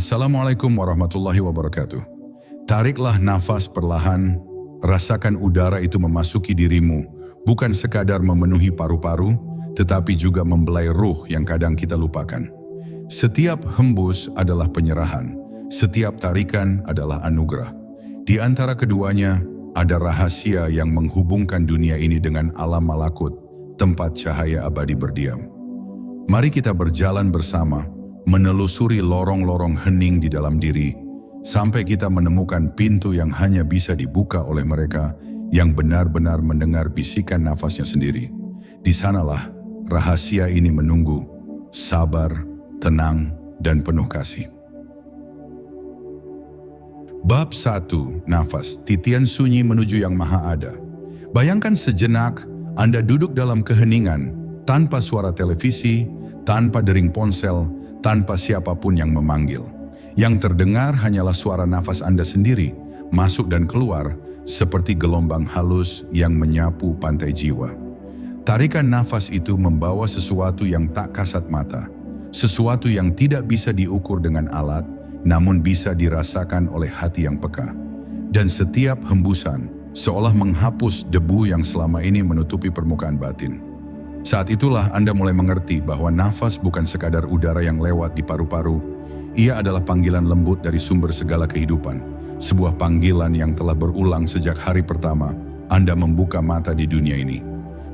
Assalamualaikum warahmatullahi wabarakatuh. Tariklah nafas perlahan, rasakan udara itu memasuki dirimu, bukan sekadar memenuhi paru-paru, tetapi juga membelai ruh yang kadang kita lupakan. Setiap hembus adalah penyerahan, setiap tarikan adalah anugerah. Di antara keduanya, ada rahasia yang menghubungkan dunia ini dengan alam malakut, tempat cahaya abadi berdiam. Mari kita berjalan bersama, menelusuri lorong-lorong hening di dalam diri, sampai kita menemukan pintu yang hanya bisa dibuka oleh mereka yang benar-benar mendengar bisikan nafasnya sendiri. Di sanalah rahasia ini menunggu, sabar, tenang, dan penuh kasih. Bab 1, Nafas, titian sunyi menuju yang maha ada. Bayangkan sejenak Anda duduk dalam keheningan, tanpa suara televisi, tanpa dering ponsel, tanpa siapapun yang memanggil. Yang terdengar hanyalah suara nafas Anda sendiri, masuk dan keluar, seperti gelombang halus yang menyapu pantai jiwa. Tarikan nafas itu membawa sesuatu yang tak kasat mata, sesuatu yang tidak bisa diukur dengan alat, namun bisa dirasakan oleh hati yang peka. Dan setiap hembusan seolah menghapus debu yang selama ini menutupi permukaan batin. Saat itulah Anda mulai mengerti bahwa nafas bukan sekadar udara yang lewat di paru-paru. Ia adalah panggilan lembut dari sumber segala kehidupan. Sebuah panggilan yang telah berulang sejak hari pertama Anda membuka mata di dunia ini.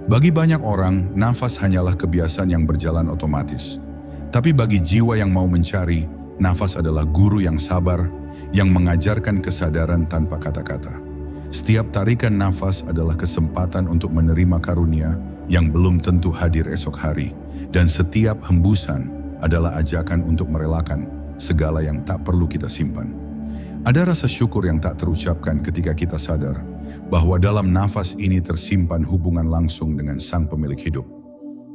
Bagi banyak orang, nafas hanyalah kebiasaan yang berjalan otomatis. Tapi bagi jiwa yang mau mencari, nafas adalah guru yang sabar, yang mengajarkan kesadaran tanpa kata-kata. Setiap tarikan nafas adalah kesempatan untuk menerima karunia yang belum tentu hadir esok hari, dan setiap hembusan adalah ajakan untuk merelakan segala yang tak perlu kita simpan. Ada rasa syukur yang tak terucapkan ketika kita sadar bahwa dalam nafas ini tersimpan hubungan langsung dengan Sang Pemilik hidup.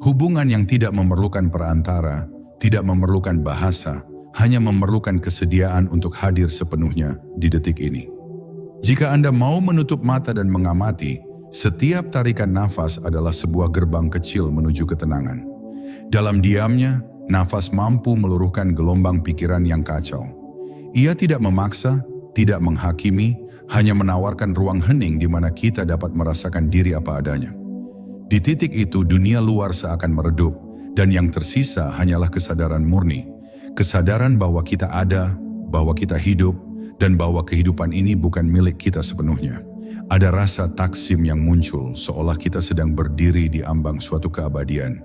Hubungan yang tidak memerlukan perantara, tidak memerlukan bahasa, hanya memerlukan kesediaan untuk hadir sepenuhnya di detik ini. Jika Anda mau menutup mata dan mengamati, setiap tarikan nafas adalah sebuah gerbang kecil menuju ketenangan. Dalam diamnya, nafas mampu meluruhkan gelombang pikiran yang kacau. Ia tidak memaksa, tidak menghakimi, hanya menawarkan ruang hening di mana kita dapat merasakan diri apa adanya. Di titik itu, dunia luar seakan meredup, dan yang tersisa hanyalah kesadaran murni. Kesadaran bahwa kita ada, bahwa kita hidup, dan bahwa kehidupan ini bukan milik kita sepenuhnya. Ada rasa taksim yang muncul seolah kita sedang berdiri di ambang suatu keabadian.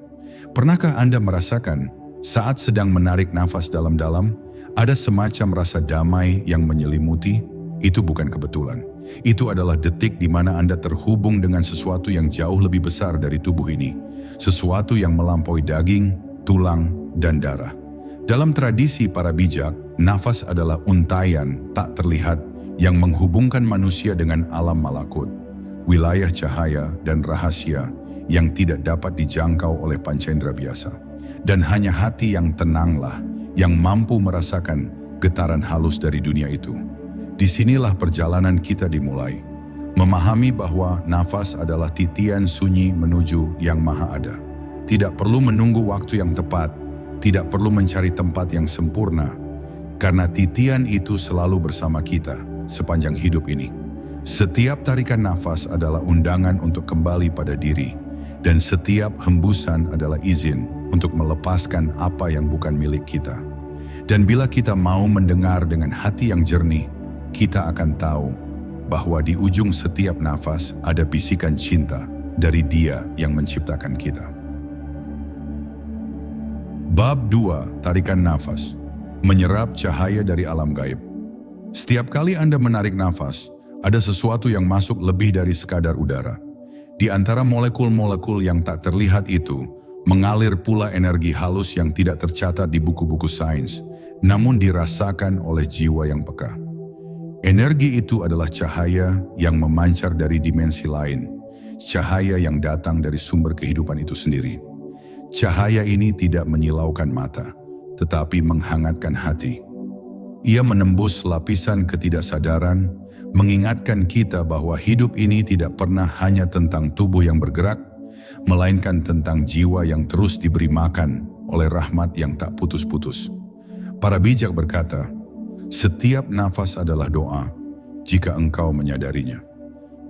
Pernahkah Anda merasakan saat sedang menarik nafas dalam-dalam, ada semacam rasa damai yang menyelimuti? Itu bukan kebetulan. Itu adalah detik di mana Anda terhubung dengan sesuatu yang jauh lebih besar dari tubuh ini. Sesuatu yang melampaui daging, tulang, dan darah. Dalam tradisi para bijak, nafas adalah untayan tak terlihat yang menghubungkan manusia dengan alam malakut, wilayah cahaya dan rahasia yang tidak dapat dijangkau oleh pancendera biasa. Dan hanya hati yang tenanglah yang mampu merasakan getaran halus dari dunia itu. Disinilah perjalanan kita dimulai, memahami bahwa nafas adalah titian sunyi menuju yang maha ada. Tidak perlu menunggu waktu yang tepat, tidak perlu mencari tempat yang sempurna, karena titian itu selalu bersama kita sepanjang hidup ini. Setiap tarikan nafas adalah undangan untuk kembali pada diri, dan setiap hembusan adalah izin untuk melepaskan apa yang bukan milik kita. Dan bila kita mau mendengar dengan hati yang jernih, kita akan tahu bahwa di ujung setiap nafas ada bisikan cinta dari Dia yang menciptakan kita. Bab 2, Tarikan Nafas, menyerap cahaya dari alam gaib. Setiap kali Anda menarik nafas, ada sesuatu yang masuk lebih dari sekadar udara. Di antara molekul-molekul yang tak terlihat itu, mengalir pula energi halus yang tidak tercatat di buku-buku sains, namun dirasakan oleh jiwa yang peka. Energi itu adalah cahaya yang memancar dari dimensi lain, cahaya yang datang dari sumber kehidupan itu sendiri. Cahaya ini tidak menyilaukan mata, tetapi menghangatkan hati. Ia menembus lapisan ketidaksadaran, mengingatkan kita bahwa hidup ini tidak pernah hanya tentang tubuh yang bergerak, melainkan tentang jiwa yang terus diberi makan oleh rahmat yang tak putus-putus. Para bijak berkata, Setiap nafas adalah doa jika engkau menyadarinya.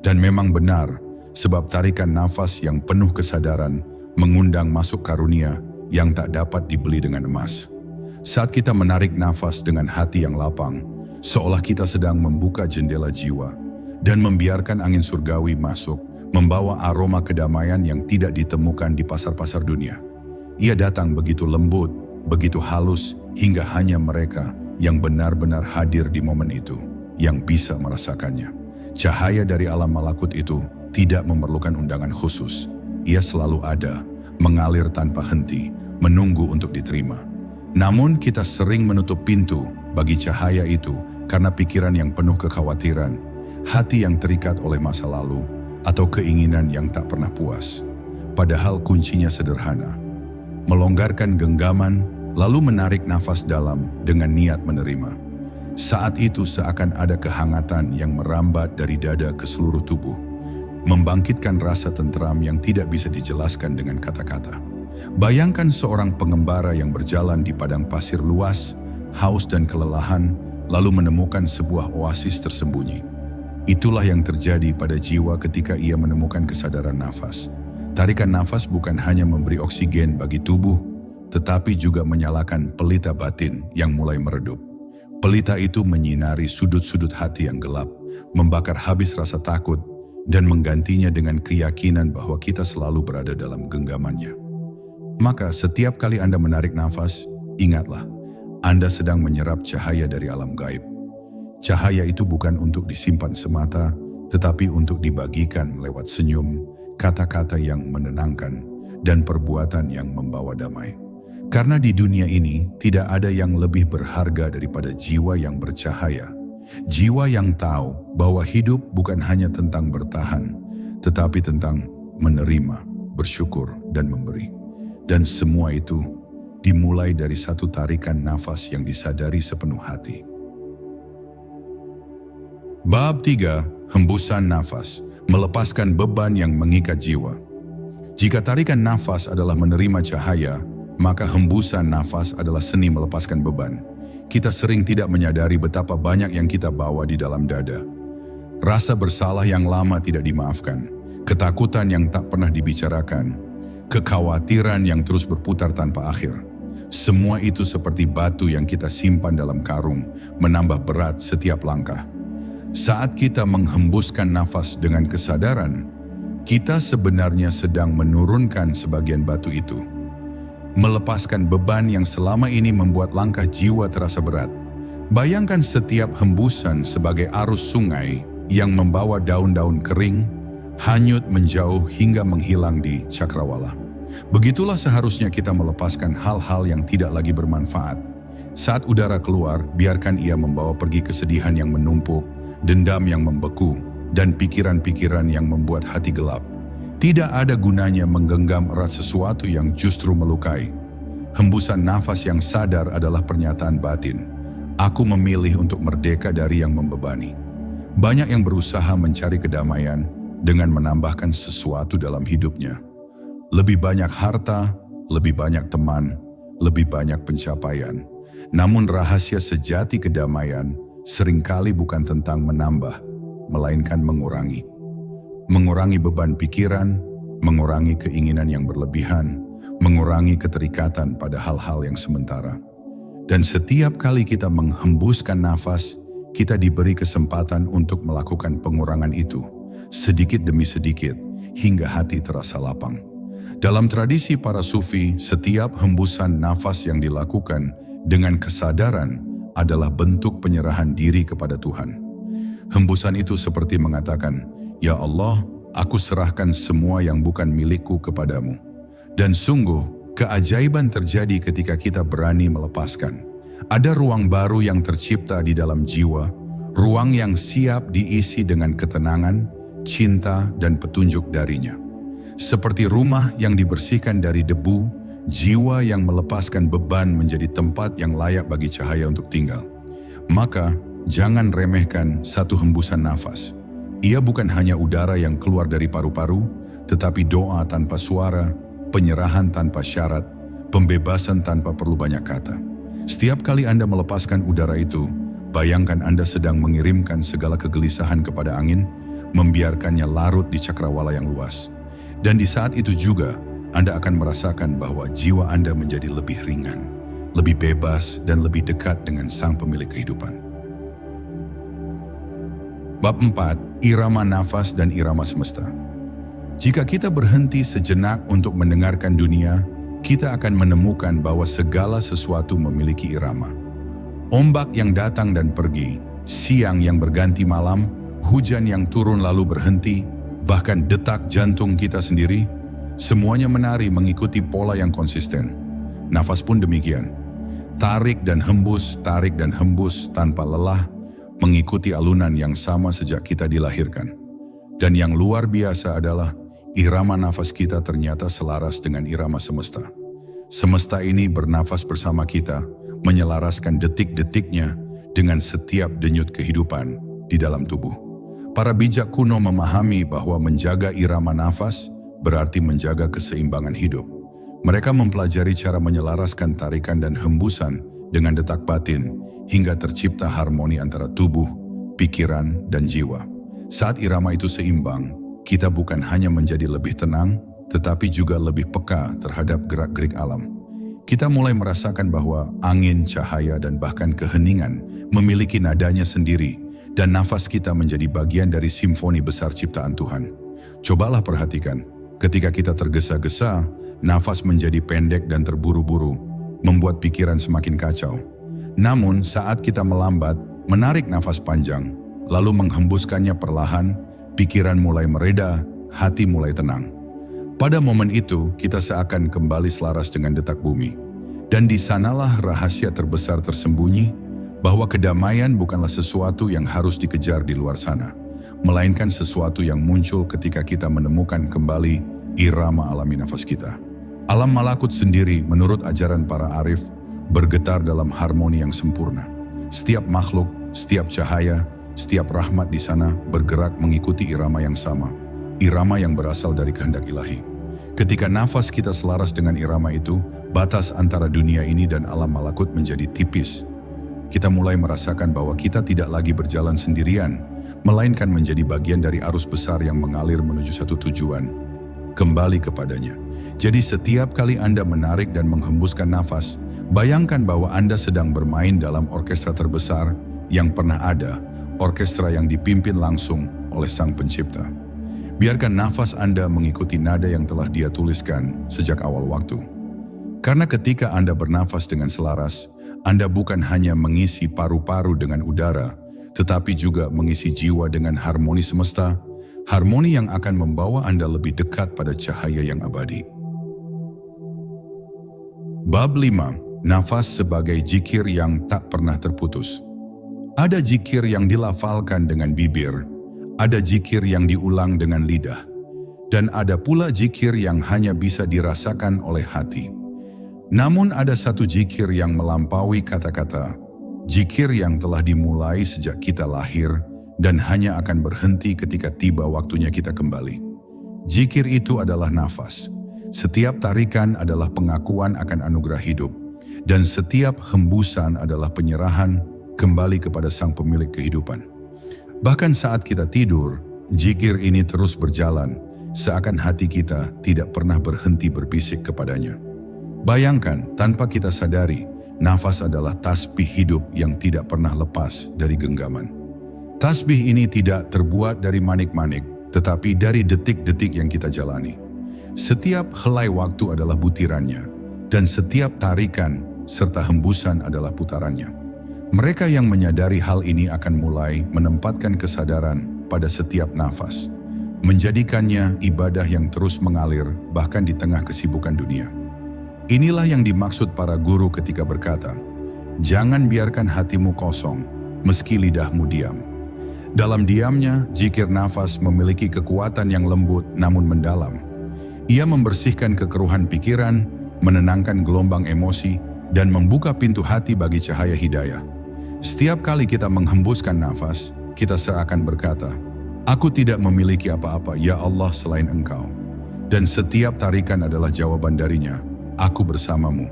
Dan memang benar, sebab tarikan nafas yang penuh kesadaran mengundang masuk karunia yang tak dapat dibeli dengan emas. Saat kita menarik nafas dengan hati yang lapang, seolah kita sedang membuka jendela jiwa dan membiarkan angin surgawi masuk, membawa aroma kedamaian yang tidak ditemukan di pasar-pasar dunia. Ia datang begitu lembut, begitu halus, hingga hanya mereka yang benar-benar hadir di momen itu yang bisa merasakannya. Cahaya dari alam malakut itu tidak memerlukan undangan khusus. Ia selalu ada, mengalir tanpa henti, menunggu untuk diterima. Namun kita sering menutup pintu bagi cahaya itu karena pikiran yang penuh kekhawatiran, hati yang terikat oleh masa lalu, atau keinginan yang tak pernah puas. Padahal kuncinya sederhana. Melonggarkan genggaman, lalu menarik nafas dalam dengan niat menerima. Saat itu seakan ada kehangatan yang merambat dari dada ke seluruh tubuh, membangkitkan rasa tentram yang tidak bisa dijelaskan dengan kata-kata. Bayangkan seorang pengembara yang berjalan di padang pasir luas, haus dan kelelahan, lalu menemukan sebuah oasis tersembunyi. Itulah yang terjadi pada jiwa ketika ia menemukan kesadaran nafas. Tarikan nafas bukan hanya memberi oksigen bagi tubuh, tetapi juga menyalakan pelita batin yang mulai meredup. Pelita itu menyinari sudut-sudut hati yang gelap, membakar habis rasa takut, dan menggantinya dengan keyakinan bahwa kita selalu berada dalam genggamannya. Maka setiap kali Anda menarik nafas, ingatlah, Anda sedang menyerap cahaya dari alam gaib. Cahaya itu bukan untuk disimpan semata, tetapi untuk dibagikan lewat senyum, kata-kata yang menenangkan, dan perbuatan yang membawa damai. Karena di dunia ini tidak ada yang lebih berharga daripada jiwa yang bercahaya. Jiwa yang tahu bahwa hidup bukan hanya tentang bertahan, tetapi tentang menerima, bersyukur, dan memberi. Dan semua itu dimulai dari satu tarikan nafas yang disadari sepenuh hati. Bab 3. Hembusan nafas, melepaskan beban yang mengikat jiwa. Jika tarikan nafas adalah menerima cahaya, maka hembusan nafas adalah seni melepaskan beban. Kita sering tidak menyadari betapa banyak yang kita bawa di dalam dada. Rasa bersalah yang lama tidak dimaafkan, ketakutan yang tak pernah dibicarakan, kekhawatiran yang terus berputar tanpa akhir. Semua itu seperti batu yang kita simpan dalam karung, menambah berat setiap langkah. Saat kita menghembuskan nafas dengan kesadaran, kita sebenarnya sedang menurunkan sebagian batu itu. Melepaskan beban yang selama ini membuat langkah jiwa terasa berat. Bayangkan setiap hembusan sebagai arus sungai yang membawa daun-daun kering, hanyut menjauh hingga menghilang di cakrawala. Begitulah seharusnya kita melepaskan hal-hal yang tidak lagi bermanfaat. Saat udara keluar, biarkan ia membawa pergi kesedihan yang menumpuk, dendam yang membeku, dan pikiran-pikiran yang membuat hati gelap. Tidak ada gunanya menggenggam erat sesuatu yang justru melukai. Hembusan nafas yang sadar adalah pernyataan batin. Aku memilih untuk merdeka dari yang membebani. Banyak yang berusaha mencari kedamaian dengan menambahkan sesuatu dalam hidupnya. Lebih banyak harta, lebih banyak teman, lebih banyak pencapaian. Namun rahasia sejati kedamaian seringkali bukan tentang menambah, melainkan mengurangi. Mengurangi beban pikiran, mengurangi keinginan yang berlebihan, mengurangi keterikatan pada hal-hal yang sementara. Dan setiap kali kita menghembuskan nafas, kita diberi kesempatan untuk melakukan pengurangan itu, sedikit demi sedikit, hingga hati terasa lapang. Dalam tradisi para sufi, setiap hembusan nafas yang dilakukan dengan kesadaran adalah bentuk penyerahan diri kepada Tuhan. Hembusan itu seperti mengatakan, "Ya Allah, aku serahkan semua yang bukan milikku kepadamu." Dan sungguh, keajaiban terjadi ketika kita berani melepaskan. Ada ruang baru yang tercipta di dalam jiwa, ruang yang siap diisi dengan ketenangan, cinta, dan petunjuk darinya. Seperti rumah yang dibersihkan dari debu, jiwa yang melepaskan beban menjadi tempat yang layak bagi cahaya untuk tinggal. Maka, jangan remehkan satu hembusan nafas. Ia bukan hanya udara yang keluar dari paru-paru, tetapi doa tanpa suara, penyerahan tanpa syarat, pembebasan tanpa perlu banyak kata. Setiap kali Anda melepaskan udara itu, Bayangkan Anda sedang mengirimkan segala kegelisahan kepada angin, membiarkannya larut di cakrawala yang luas. Dan di saat itu juga, Anda akan merasakan bahwa jiwa Anda menjadi lebih ringan, lebih bebas, dan lebih dekat dengan Sang Pemilik kehidupan. Bab 4. Irama nafas dan irama semesta. Jika kita berhenti sejenak untuk mendengarkan dunia, kita akan menemukan bahwa segala sesuatu memiliki irama. Ombak yang datang dan pergi, siang yang berganti malam, hujan yang turun lalu berhenti, bahkan detak jantung kita sendiri, semuanya menari mengikuti pola yang konsisten. Nafas pun demikian. Tarik dan hembus tanpa lelah, mengikuti alunan yang sama sejak kita dilahirkan. Dan yang luar biasa adalah irama nafas kita ternyata selaras dengan irama semesta. Semesta ini bernafas bersama kita, menyelaraskan detik-detiknya dengan setiap denyut kehidupan di dalam tubuh. Para bijak kuno memahami bahwa menjaga irama nafas berarti menjaga keseimbangan hidup. Mereka mempelajari cara menyelaraskan tarikan dan hembusan dengan detak batin hingga tercipta harmoni antara tubuh, pikiran, dan jiwa. Saat irama itu seimbang, kita bukan hanya menjadi lebih tenang, tetapi juga lebih peka terhadap gerak-gerik alam. Kita mulai merasakan bahwa angin, cahaya, dan bahkan keheningan memiliki nadanya sendiri, dan nafas kita menjadi bagian dari simfoni besar ciptaan Tuhan. Cobalah perhatikan, ketika kita tergesa-gesa, nafas menjadi pendek dan terburu-buru, membuat pikiran semakin kacau. Namun saat kita melambat, menarik nafas panjang, lalu menghembuskannya perlahan, pikiran mulai mereda, hati mulai tenang. Pada momen itu, kita seakan kembali selaras dengan detak bumi. Dan di sanalah rahasia terbesar tersembunyi, bahwa kedamaian bukanlah sesuatu yang harus dikejar di luar sana, melainkan sesuatu yang muncul ketika kita menemukan kembali irama alami nafas kita. Alam malakut sendiri, menurut ajaran para arif, bergetar dalam harmoni yang sempurna. Setiap makhluk, setiap cahaya, setiap rahmat di sana bergerak mengikuti irama yang sama, irama yang berasal dari kehendak ilahi. Ketika nafas kita selaras dengan irama itu, batas antara dunia ini dan alam malakut menjadi tipis. Kita mulai merasakan bahwa kita tidak lagi berjalan sendirian, melainkan menjadi bagian dari arus besar yang mengalir menuju satu tujuan, kembali kepadanya. Jadi setiap kali Anda menarik dan menghembuskan nafas, bayangkan bahwa Anda sedang bermain dalam orkestra terbesar yang pernah ada, orkestra yang dipimpin langsung oleh Sang Pencipta. Biarkan nafas Anda mengikuti nada yang telah Dia tuliskan sejak awal waktu. Karena ketika Anda bernafas dengan selaras, Anda bukan hanya mengisi paru-paru dengan udara, tetapi juga mengisi jiwa dengan harmoni semesta, harmoni yang akan membawa Anda lebih dekat pada cahaya yang abadi. Bab 5. Nafas sebagai zikir yang tak pernah terputus. Ada zikir yang dilafalkan dengan bibir, ada zikir yang diulang dengan lidah, dan ada pula zikir yang hanya bisa dirasakan oleh hati. Namun ada satu zikir yang melampaui kata-kata, zikir yang telah dimulai sejak kita lahir dan hanya akan berhenti ketika tiba waktunya kita kembali. Zikir itu adalah nafas. Setiap tarikan adalah pengakuan akan anugerah hidup, dan setiap hembusan adalah penyerahan kembali kepada Sang Pemilik kehidupan. Bahkan saat kita tidur, zikir ini terus berjalan, seakan hati kita tidak pernah berhenti berbisik kepadanya. Bayangkan, tanpa kita sadari, nafas adalah tasbih hidup yang tidak pernah lepas dari genggaman. Tasbih ini tidak terbuat dari manik-manik, tetapi dari detik-detik yang kita jalani. Setiap helai waktu adalah butirannya, dan setiap tarikan serta hembusan adalah putarannya. Mereka yang menyadari hal ini akan mulai menempatkan kesadaran pada setiap nafas, menjadikannya ibadah yang terus mengalir bahkan di tengah kesibukan dunia. Inilah yang dimaksud para guru ketika berkata, jangan biarkan hatimu kosong, meski lidahmu diam. Dalam diamnya, zikir nafas memiliki kekuatan yang lembut namun mendalam. Ia membersihkan kekeruhan pikiran, menenangkan gelombang emosi, dan membuka pintu hati bagi cahaya hidayah. Setiap kali kita menghembuskan nafas, kita seakan berkata, aku tidak memiliki apa-apa, ya Allah, selain Engkau. Dan setiap tarikan adalah jawaban darinya, aku bersamamu.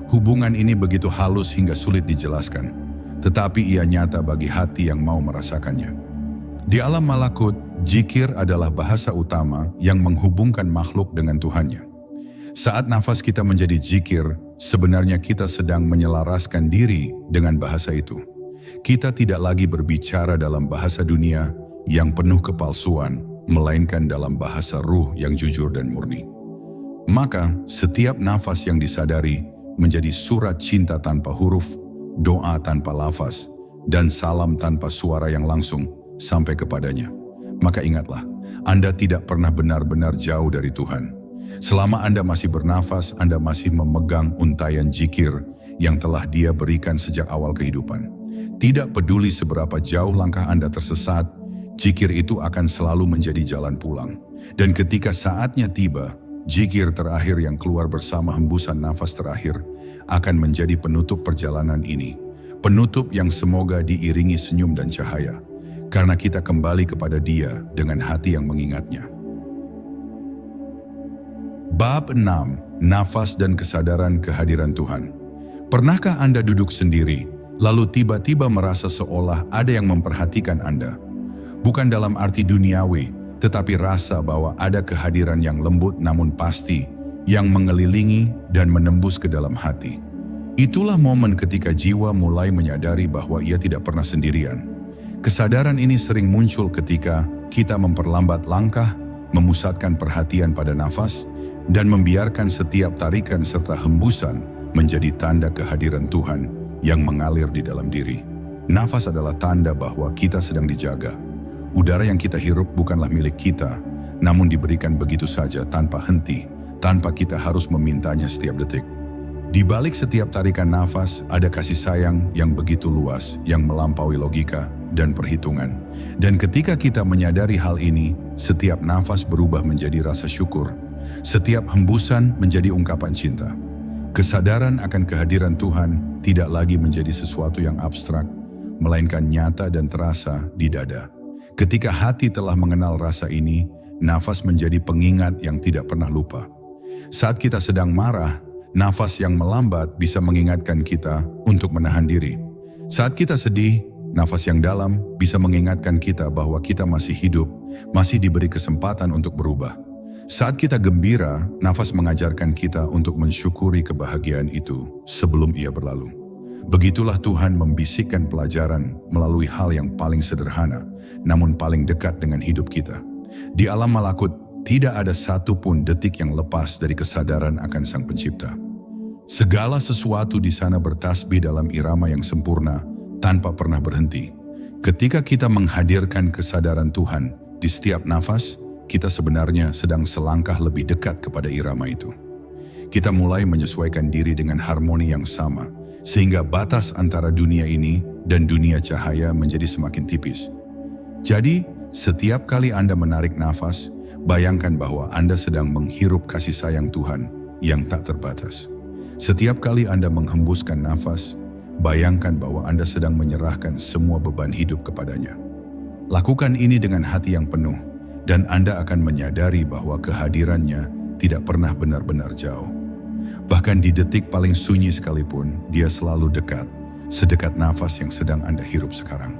Hubungan ini begitu halus hingga sulit dijelaskan. tetapi ia nyata bagi hati yang mau merasakannya. Di alam malakut, zikir adalah bahasa utama yang menghubungkan makhluk dengan Tuhannya. Saat nafas kita menjadi zikir, sebenarnya kita sedang menyelaraskan diri dengan bahasa itu. Kita tidak lagi berbicara dalam bahasa dunia yang penuh kepalsuan, melainkan dalam bahasa ruh yang jujur dan murni. Maka, setiap nafas yang disadari menjadi surat cinta tanpa huruf, doa tanpa lafaz, dan salam tanpa suara yang langsung sampai kepadanya. Maka ingatlah, Anda tidak pernah benar-benar jauh dari Tuhan. Selama Anda masih bernafas, Anda masih memegang untayan zikir yang telah Dia berikan sejak awal kehidupan. Tidak peduli seberapa jauh langkah Anda tersesat, zikir itu akan selalu menjadi jalan pulang. Dan ketika saatnya tiba, zikir terakhir yang keluar bersama hembusan nafas terakhir akan menjadi penutup perjalanan ini. Penutup yang semoga diiringi senyum dan cahaya, karena kita kembali kepada Dia dengan hati yang mengingatnya. Bab 6. Nafas dan kesadaran kehadiran Tuhan. Pernahkah Anda duduk sendiri, lalu tiba-tiba merasa seolah ada yang memperhatikan Anda? Bukan dalam arti duniawi, tetapi rasa bahwa ada kehadiran yang lembut namun pasti, yang mengelilingi dan menembus ke dalam hati. Itulah momen ketika jiwa mulai menyadari bahwa ia tidak pernah sendirian. Kesadaran ini sering muncul ketika kita memperlambat langkah, memusatkan perhatian pada nafas, dan membiarkan setiap tarikan serta hembusan menjadi tanda kehadiran Tuhan yang mengalir di dalam diri. Nafas adalah tanda bahwa kita sedang dijaga. Udara yang kita hirup bukanlah milik kita, namun diberikan begitu saja tanpa henti, tanpa kita harus memintanya setiap detik. Di balik setiap tarikan nafas ada kasih sayang yang begitu luas, yang melampaui logika dan perhitungan. Dan ketika kita menyadari hal ini, setiap nafas berubah menjadi rasa syukur. Setiap hembusan menjadi ungkapan cinta. Kesadaran akan kehadiran Tuhan tidak lagi menjadi sesuatu yang abstrak, melainkan nyata dan terasa di dada. Ketika hati telah mengenal rasa ini, nafas menjadi pengingat yang tidak pernah lupa. Saat kita sedang marah, nafas yang melambat bisa mengingatkan kita untuk menahan diri. Saat kita sedih, nafas yang dalam bisa mengingatkan kita bahwa kita masih hidup, masih diberi kesempatan untuk berubah. Saat kita gembira, nafas mengajarkan kita untuk mensyukuri kebahagiaan itu sebelum ia berlalu. Begitulah Tuhan membisikkan pelajaran melalui hal yang paling sederhana, namun paling dekat dengan hidup kita. Di alam malakut, tidak ada satu pun detik yang lepas dari kesadaran akan Sang Pencipta. Segala sesuatu di sana bertasbih dalam irama yang sempurna, tanpa pernah berhenti. Ketika kita menghadirkan kesadaran Tuhan di setiap nafas, kita sebenarnya sedang selangkah lebih dekat kepada irama itu. Kita mulai menyesuaikan diri dengan harmoni yang sama, sehingga batas antara dunia ini dan dunia cahaya menjadi semakin tipis. Jadi, setiap kali Anda menarik nafas, bayangkan bahwa Anda sedang menghirup kasih sayang Tuhan yang tak terbatas. Setiap kali Anda menghembuskan nafas, bayangkan bahwa Anda sedang menyerahkan semua beban hidup kepadanya. Lakukan ini dengan hati yang penuh, dan Anda akan menyadari bahwa kehadirannya tidak pernah benar-benar jauh. Bahkan di detik paling sunyi sekalipun, Dia selalu dekat, sedekat nafas yang sedang Anda hirup sekarang.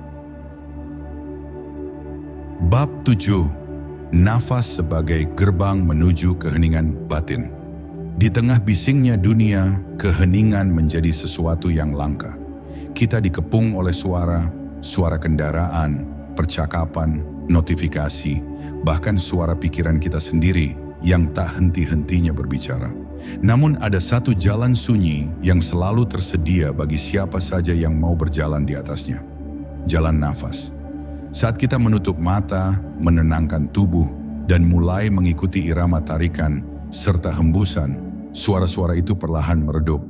Bab 7. Nafas sebagai gerbang menuju keheningan batin. Di tengah bisingnya dunia, keheningan menjadi sesuatu yang langka. Kita dikepung oleh suara kendaraan, percakapan, notifikasi, bahkan suara pikiran kita sendiri yang tak henti-hentinya berbicara. Namun ada satu jalan sunyi yang selalu tersedia bagi siapa saja yang mau berjalan di atasnya. Jalan nafas. Saat kita menutup mata, menenangkan tubuh, dan mulai mengikuti irama tarikan serta hembusan, suara-suara itu perlahan meredup.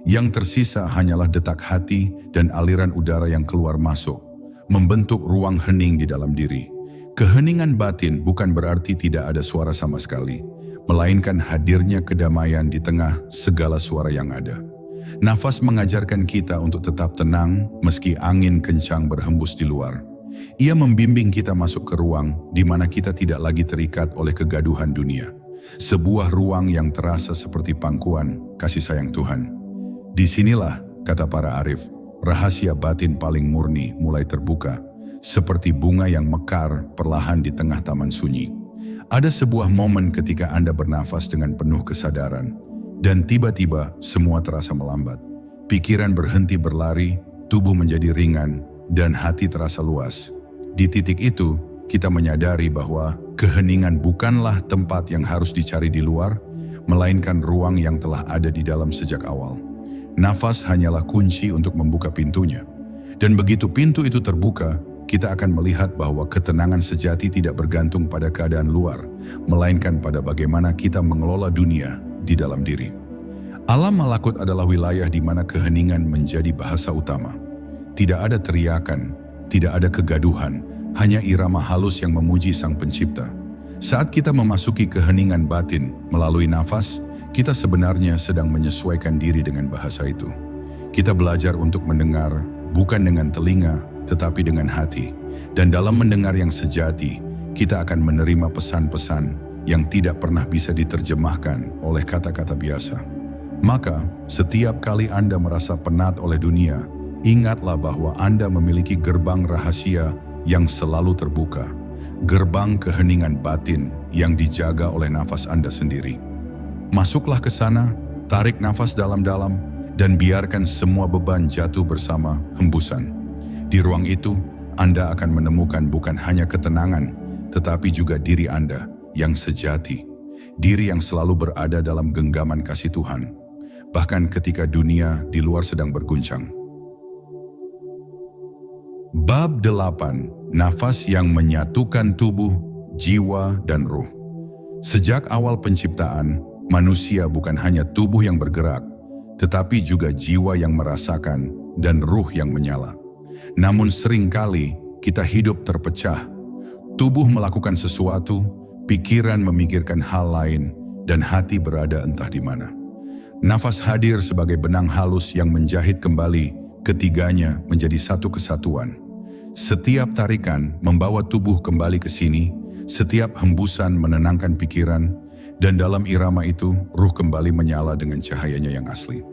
Yang tersisa hanyalah detak hati dan aliran udara yang keluar masuk, membentuk ruang hening di dalam diri. Keheningan batin bukan berarti tidak ada suara sama sekali, melainkan hadirnya kedamaian di tengah segala suara yang ada. Nafas mengajarkan kita untuk tetap tenang meski angin kencang berhembus di luar. Ia membimbing kita masuk ke ruang di mana kita tidak lagi terikat oleh kegaduhan dunia. Sebuah ruang yang terasa seperti pangkuan kasih sayang Tuhan. Disinilah, kata para arif, rahasia batin paling murni mulai terbuka, seperti bunga yang mekar perlahan di tengah taman sunyi. Ada sebuah momen ketika Anda bernafas dengan penuh kesadaran, dan tiba-tiba semua terasa melambat. Pikiran berhenti berlari, tubuh menjadi ringan, dan hati terasa luas. Di titik itu, kita menyadari bahwa keheningan bukanlah tempat yang harus dicari di luar, melainkan ruang yang telah ada di dalam sejak awal. Nafas hanyalah kunci untuk membuka pintunya. Dan begitu pintu itu terbuka, kita akan melihat bahwa ketenangan sejati tidak bergantung pada keadaan luar, melainkan pada bagaimana kita mengelola dunia di dalam diri. Alam malakut adalah wilayah di mana keheningan menjadi bahasa utama. Tidak ada teriakan, tidak ada kegaduhan, hanya irama halus yang memuji Sang Pencipta. Saat kita memasuki keheningan batin melalui nafas, kita sebenarnya sedang menyesuaikan diri dengan bahasa itu. Kita belajar untuk mendengar, bukan dengan telinga, tetapi dengan hati. Dan dalam mendengar yang sejati, kita akan menerima pesan-pesan yang tidak pernah bisa diterjemahkan oleh kata-kata biasa. Maka, setiap kali Anda merasa penat oleh dunia, ingatlah bahwa Anda memiliki gerbang rahasia yang selalu terbuka. Gerbang keheningan batin yang dijaga oleh nafas Anda sendiri. Masuklah ke sana, tarik nafas dalam-dalam, dan biarkan semua beban jatuh bersama hembusan. Di ruang itu, Anda akan menemukan bukan hanya ketenangan, tetapi juga diri Anda yang sejati. Diri yang selalu berada dalam genggaman kasih Tuhan, bahkan ketika dunia di luar sedang berguncang. Bab 8. Nafas yang menyatukan tubuh, jiwa, dan ruh. Sejak awal penciptaan, manusia bukan hanya tubuh yang bergerak, tetapi juga jiwa yang merasakan dan ruh yang menyala. Namun seringkali kita hidup terpecah. Tubuh melakukan sesuatu, pikiran memikirkan hal lain, dan hati berada entah di mana. Nafas hadir sebagai benang halus yang menjahit kembali ketiganya menjadi satu kesatuan. Setiap tarikan membawa tubuh kembali ke sini, setiap hembusan menenangkan pikiran, dan dalam irama itu ruh kembali menyala dengan cahayanya yang asli.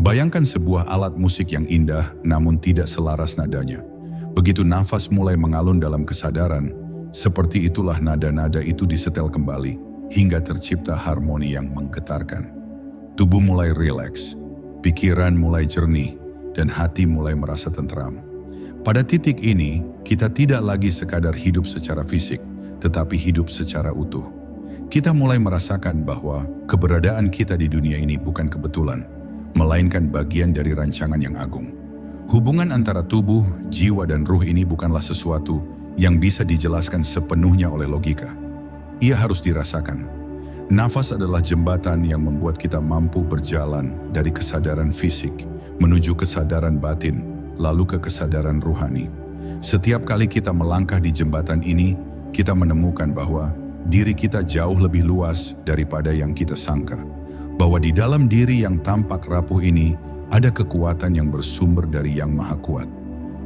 Bayangkan sebuah alat musik yang indah namun tidak selaras nadanya. Begitu nafas mulai mengalun dalam kesadaran, seperti itulah nada-nada itu disetel kembali hingga tercipta harmoni yang menggetarkan. Tubuh mulai rileks, pikiran mulai jernih, dan hati mulai merasa tentram. Pada titik ini, kita tidak lagi sekadar hidup secara fisik, tetapi hidup secara utuh. Kita mulai merasakan bahwa keberadaan kita di dunia ini bukan kebetulan, melainkan bagian dari rancangan yang agung. Hubungan antara tubuh, jiwa, dan ruh ini bukanlah sesuatu yang bisa dijelaskan sepenuhnya oleh logika. Ia harus dirasakan. Nafas adalah jembatan yang membuat kita mampu berjalan dari kesadaran fisik menuju kesadaran batin, lalu ke kesadaran ruhani. Setiap kali kita melangkah di jembatan ini, kita menemukan bahwa diri kita jauh lebih luas daripada yang kita sangka. Bahwa di dalam diri yang tampak rapuh ini, ada kekuatan yang bersumber dari Yang Maha Kuat.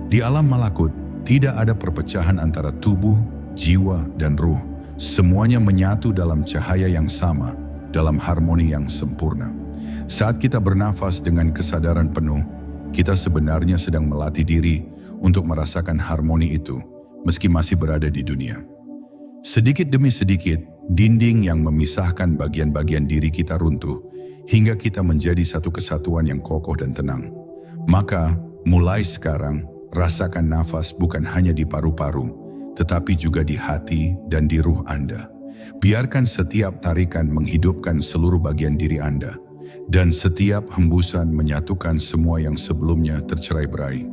Di alam malakut, tidak ada perpecahan antara tubuh, jiwa, dan ruh. Semuanya menyatu dalam cahaya yang sama, dalam harmoni yang sempurna. Saat kita bernafas dengan kesadaran penuh, kita sebenarnya sedang melatih diri untuk merasakan harmoni itu, meski masih berada di dunia. Sedikit demi sedikit, dinding yang memisahkan bagian-bagian diri kita runtuh, hingga kita menjadi satu kesatuan yang kokoh dan tenang. Maka, mulai sekarang, rasakan nafas bukan hanya di paru-paru, tetapi juga di hati dan di ruh Anda. Biarkan setiap tarikan menghidupkan seluruh bagian diri Anda, dan setiap hembusan menyatukan semua yang sebelumnya tercerai-berai.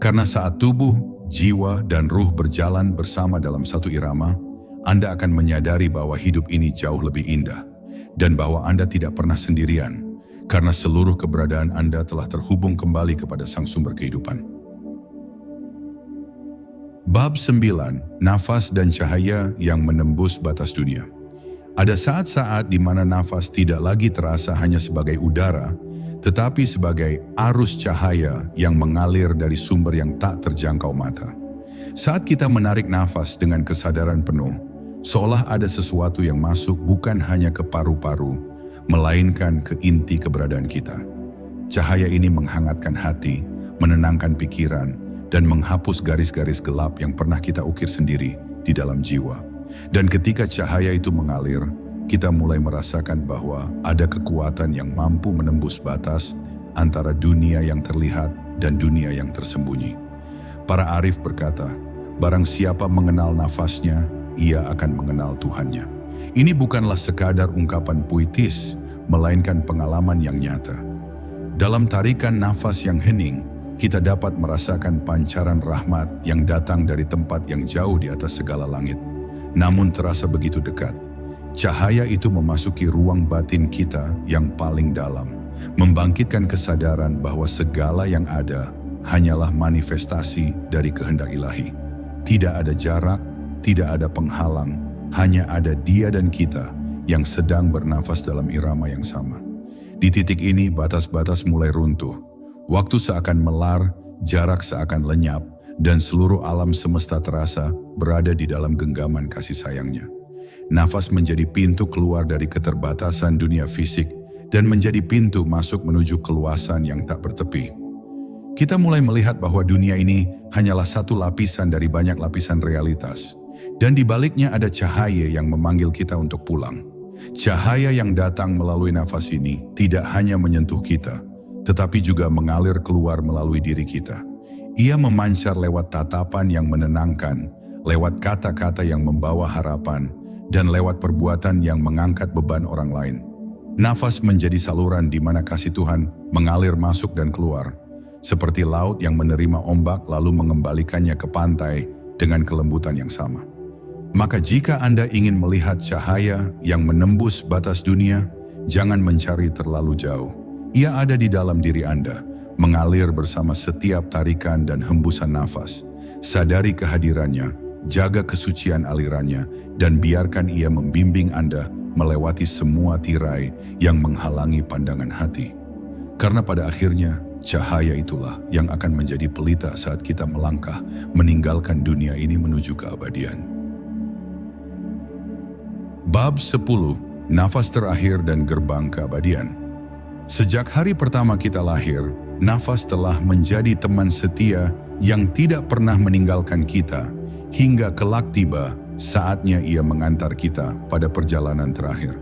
Karena saat tubuh, jiwa, dan ruh berjalan bersama dalam satu irama, Anda akan menyadari bahwa hidup ini jauh lebih indah, dan bahwa Anda tidak pernah sendirian, karena seluruh keberadaan Anda telah terhubung kembali kepada Sang Sumber Kehidupan. Bab 9. Nafas dan cahaya yang menembus batas dunia. Ada saat-saat di mana nafas tidak lagi terasa hanya sebagai udara, tetapi sebagai arus cahaya yang mengalir dari sumber yang tak terjangkau mata. Saat kita menarik nafas dengan kesadaran penuh, seolah ada sesuatu yang masuk bukan hanya ke paru-paru, melainkan ke inti keberadaan kita. Cahaya ini menghangatkan hati, menenangkan pikiran, dan menghapus garis-garis gelap yang pernah kita ukir sendiri di dalam jiwa. Dan ketika cahaya itu mengalir, kita mulai merasakan bahwa ada kekuatan yang mampu menembus batas antara dunia yang terlihat dan dunia yang tersembunyi. Para arif berkata, barang siapa mengenal nafasnya, ia akan mengenal Tuhannya. Ini bukanlah sekadar ungkapan puitis, melainkan pengalaman yang nyata. Dalam tarikan nafas yang hening, kita dapat merasakan pancaran rahmat yang datang dari tempat yang jauh di atas segala langit. Namun terasa begitu dekat. Cahaya itu memasuki ruang batin kita yang paling dalam, membangkitkan kesadaran bahwa segala yang ada hanyalah manifestasi dari kehendak ilahi. Tidak ada jarak, tidak ada penghalang, hanya ada Dia dan kita yang sedang bernafas dalam irama yang sama. Di titik ini batas-batas mulai runtuh, waktu seakan melar, jarak seakan lenyap, dan seluruh alam semesta terasa berada di dalam genggaman kasih sayangnya. Nafas menjadi pintu keluar dari keterbatasan dunia fisik dan menjadi pintu masuk menuju keluasan yang tak bertepi. Kita mulai melihat bahwa dunia ini hanyalah satu lapisan dari banyak lapisan realitas, dan di baliknya ada cahaya yang memanggil kita untuk pulang. Cahaya yang datang melalui nafas ini tidak hanya menyentuh kita, tetapi juga mengalir keluar melalui diri kita. Ia memancar lewat tatapan yang menenangkan, lewat kata-kata yang membawa harapan, dan lewat perbuatan yang mengangkat beban orang lain. Nafas menjadi saluran di mana kasih Tuhan mengalir masuk dan keluar, seperti laut yang menerima ombak lalu mengembalikannya ke pantai dengan kelembutan yang sama. Maka jika Anda ingin melihat cahaya yang menembus batas dunia, jangan mencari terlalu jauh. Ia ada di dalam diri Anda, mengalir bersama setiap tarikan dan hembusan nafas. Sadari kehadirannya, jaga kesucian alirannya, dan biarkan ia membimbing Anda melewati semua tirai yang menghalangi pandangan hati. Karena pada akhirnya, cahaya itulah yang akan menjadi pelita saat kita melangkah meninggalkan dunia ini menuju keabadian. Bab 10. Nafas terakhir dan gerbang keabadian. Sejak hari pertama kita lahir, nafas telah menjadi teman setia yang tidak pernah meninggalkan kita, hingga kelak tiba saatnya ia mengantar kita pada perjalanan terakhir.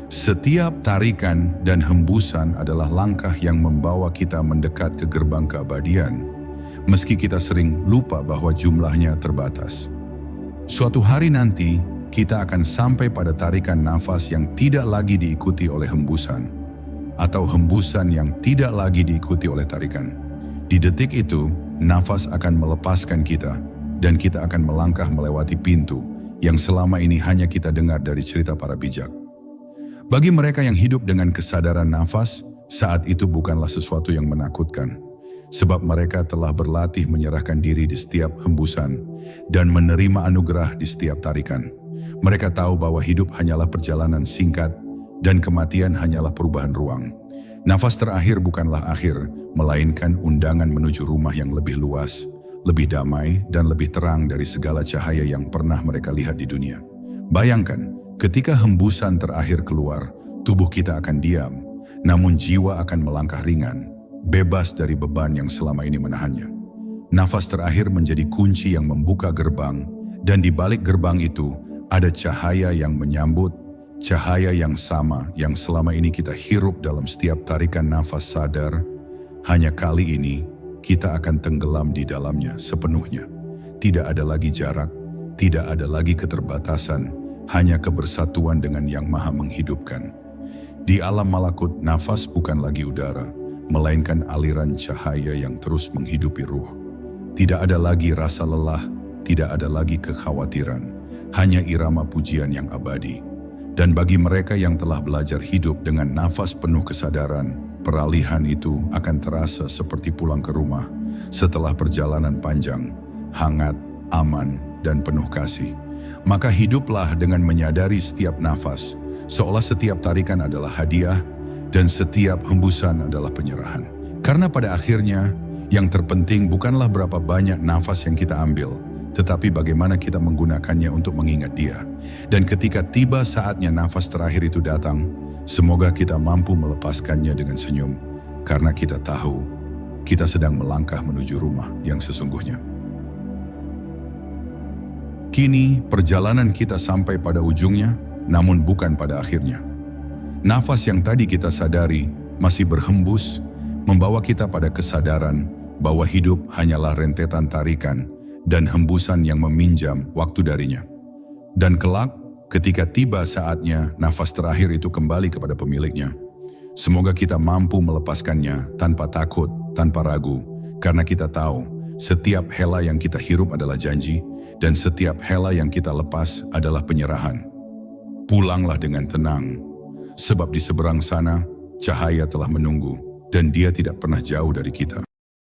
Setiap tarikan dan hembusan adalah langkah yang membawa kita mendekat ke gerbang keabadian, meski kita sering lupa bahwa jumlahnya terbatas. Suatu hari nanti, kita akan sampai pada tarikan nafas yang tidak lagi diikuti oleh hembusan, atau hembusan yang tidak lagi diikuti oleh tarikan. Di detik itu, nafas akan melepaskan kita, dan kita akan melangkah melewati pintu yang selama ini hanya kita dengar dari cerita para bijak. Bagi mereka yang hidup dengan kesadaran nafas, saat itu bukanlah sesuatu yang menakutkan, sebab mereka telah berlatih menyerahkan diri di setiap hembusan dan menerima anugerah di setiap tarikan. Mereka tahu bahwa hidup hanyalah perjalanan singkat dan kematian hanyalah perubahan ruang. Nafas terakhir bukanlah akhir, melainkan undangan menuju rumah yang lebih luas, lebih damai, dan lebih terang dari segala cahaya yang pernah mereka lihat di dunia. Bayangkan, ketika hembusan terakhir keluar, tubuh kita akan diam, namun jiwa akan melangkah ringan, bebas dari beban yang selama ini menahannya. Nafas terakhir menjadi kunci yang membuka gerbang, dan di balik gerbang itu ada cahaya yang menyambut, cahaya yang sama yang selama ini kita hirup dalam setiap tarikan nafas sadar. Hanya kali ini, kita akan tenggelam di dalamnya sepenuhnya. Tidak ada lagi jarak, tidak ada lagi keterbatasan, hanya kebersatuan dengan Yang Maha Menghidupkan. Di alam malakut, nafas bukan lagi udara, melainkan aliran cahaya yang terus menghidupi ruh. Tidak ada lagi rasa lelah, tidak ada lagi kekhawatiran, hanya irama pujian yang abadi. Dan bagi mereka yang telah belajar hidup dengan nafas penuh kesadaran, peralihan itu akan terasa seperti pulang ke rumah setelah perjalanan panjang, hangat, aman, dan penuh kasih. Maka hiduplah dengan menyadari setiap nafas, seolah setiap tarikan adalah hadiah dan setiap hembusan adalah penyerahan. Karena pada akhirnya, yang terpenting bukanlah berapa banyak nafas yang kita ambil, tetapi bagaimana kita menggunakannya untuk mengingat Dia. Dan ketika tiba saatnya nafas terakhir itu datang, semoga kita mampu melepaskannya dengan senyum, karena kita tahu kita sedang melangkah menuju rumah yang sesungguhnya. Kini perjalanan kita sampai pada ujungnya, namun bukan pada akhirnya. Nafas yang tadi kita sadari masih berhembus, membawa kita pada kesadaran bahwa hidup hanyalah rentetan tarikan dan hembusan yang meminjam waktu darinya. Dan kelak, ketika tiba saatnya nafas terakhir itu kembali kepada pemiliknya, semoga kita mampu melepaskannya tanpa takut, tanpa ragu, karena kita tahu setiap hela yang kita hirup adalah janji, dan setiap hela yang kita lepas adalah penyerahan. Pulanglah dengan tenang, sebab di seberang sana cahaya telah menunggu, dan dia tidak pernah jauh dari kita.